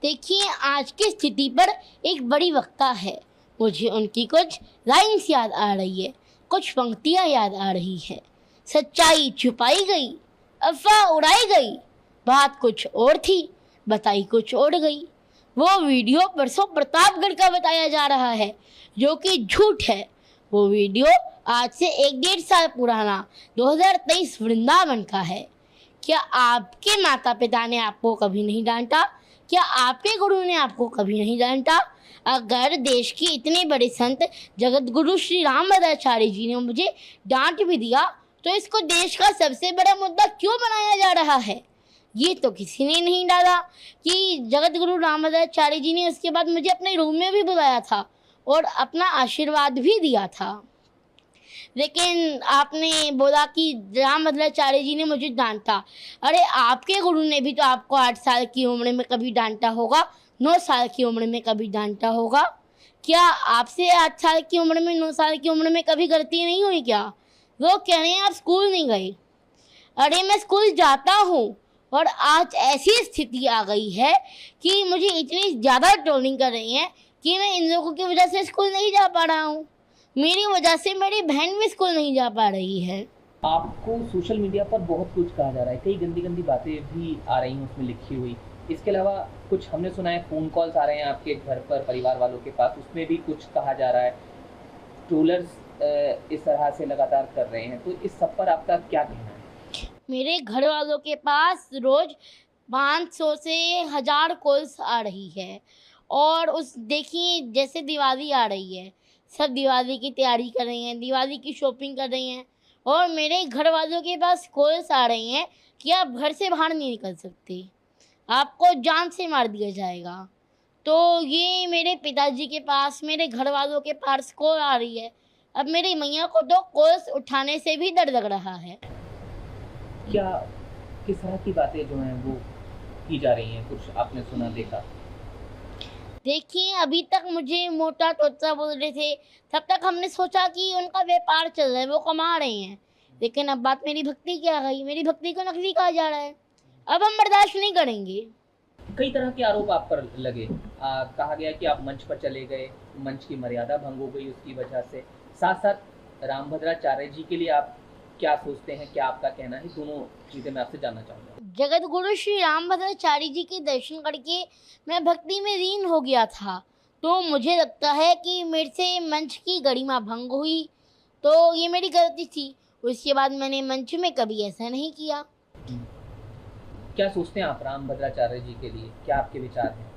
देखिए, आज की स्थिति पर एक बड़ी वक्ता है। मुझे उनकी कुछ लाइन्स याद आ रही है, कुछ पंक्तियाँ याद आ रही है। सच्चाई छुपाई गई, अफवाह उड़ाई गई, बात कुछ और थी, बताई कुछ और गई। वो वीडियो परसों प्रतापगढ़ का बताया जा रहा है, जो कि झूठ है। वो वीडियो आज से 1-1.5 साल पुराना 2023 वृंदावन का है। क्या आपके माता पिता ने आपको कभी नहीं डांटा? क्या आपके गुरु ने आपको कभी नहीं डांटा? अगर देश के इतने बड़े संत जगत गुरु श्री रामभद्राचार्य जी ने मुझे डांट भी दिया, तो इसको देश का सबसे बड़ा मुद्दा क्यों बनाया जा रहा है? ये तो किसी ने नहीं डाला कि जगत गुरु रामभद्राचार्य जी ने उसके बाद मुझे अपने रूम में भी बुलाया था और अपना आशीर्वाद भी दिया था। लेकिन आपने बोला कि रामभद्राचार्य जी ने मुझे डांटा। अरे, आपके गुरु ने भी तो आपको 8 साल की उम्र में कभी डांटा होगा, 9 साल की उम्र में कभी डांटा होगा। क्या आपसे 8 साल की उम्र में, 9 साल की उम्र में कभी गलती नहीं हुई क्या? लोग कह रहे हैं आप स्कूल नहीं गए। अरे, मैं स्कूल जाता हूँ और आज ऐसी स्थिति आ गई है कि मुझे इतनी ज़्यादा ट्रोलिंग कर रही हैं कि मैं इन लोगों की वजह से स्कूल नहीं जा पा रहा हूँ। मेरी वजह से मेरी बहन भी स्कूल नहीं जा पा रही है। आपको सोशल मीडिया पर बहुत कुछ कहा जा रहा है, कई गंदी गंदी बातें भी आ रही हैं उसमें लिखी हुई। इसके अलावा कुछ हमने सुना है फ़ोन कॉल्स आ रहे हैं आपके घर पर, परिवार वालों के पास, उसमें भी कुछ कहा जा रहा है। ट्रोलर्स इस तरह से लगातार कर रहे हैं, तो इस सब पर आपका क्या कहना है? मेरे घर वालों के पास रोज़ 500 से 1000 कॉल्स आ रही है। और उस देखिए, जैसे दिवाली आ रही है, सब दिवाली की तैयारी कर रही हैं, दिवाली की शॉपिंग कर रही हैं, और मेरे घर वालों के पास कॉल्स आ रही हैं कि आप घर से बाहर नहीं निकल सकते, आपको जान से मार दिया जाएगा। तो ये मेरे पिताजी के पास, मेरे घर वालों के पास कॉल आ रही है। अब मेरी मैया को तो कॉल्स उठाने से भी डर लग रहा है। क्या किस तरह की बातें जो हैं वो की जा रही हैं, कुछ आपने सुना, देखा? देखिए, अभी तक मुझे मोटा तोता बोल रहे थे, तब तक हमने सोचा कि उनका व्यापार चल रहा है, वो कमा रहे हैं। लेकिन अब बात मेरी भक्ति की आ गई, मेरी भक्ति को नकली कहा जा रहा है। अब हम बर्दाश्त नहीं करेंगे। कई तरह के आरोप आप पर लगे। कहा गया कि आप मंच पर चले गए, मंच की मर्यादा भंग हो गई उसकी वजह से। साथ साथ रामभद्राचार्य जी के लिए आप क्या सोचते हैं, क्या आपका कहना है? दोनों चीज़ें मैं आपसे जानना चाहूँगा। जगत गुरु श्री रामभद्राचार्य जी के दर्शन करके मैं भक्ति में लीन हो गया था। तो मुझे लगता है कि मेरे से मंच की गरिमा भंग हुई, तो ये मेरी गलती थी। उसके बाद मैंने मंच में कभी ऐसा नहीं किया। क्या सोचते हैं आप रामभद्राचार्य जी के लिए, क्या आपके विचार हैं?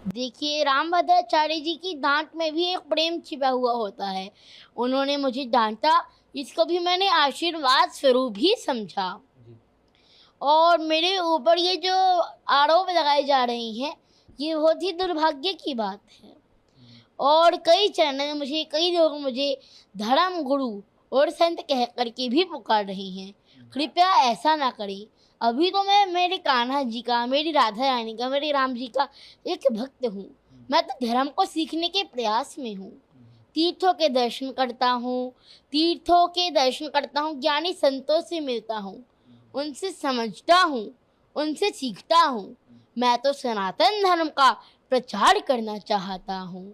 देखिए, रामभद्राचार्य जी की डांट में भी एक प्रेम छिपा हुआ होता है। उन्होंने मुझे डांटा, इसको भी मैंने आशीर्वाद स्वरूप ही समझा। जी। और मेरे ऊपर ये जो आरोप लगाए जा रहे हैं, ये बहुत ही दुर्भाग्य की बात है। और कई लोग मुझे धर्म गुरु और संत कह करके भी पुकार रहे हैं। कृपया ऐसा ना करें। अभी तो मैं मेरे कान्हा जी का, मेरी राधा रानी का, मेरे राम जी का एक भक्त हूँ। मैं तो धर्म को सीखने के प्रयास में हूँ। तीर्थों के दर्शन करता हूँ, ज्ञानी संतों से मिलता हूँ, उनसे समझता हूँ, उनसे सीखता हूँ। मैं तो सनातन धर्म का प्रचार करना चाहता हूँ।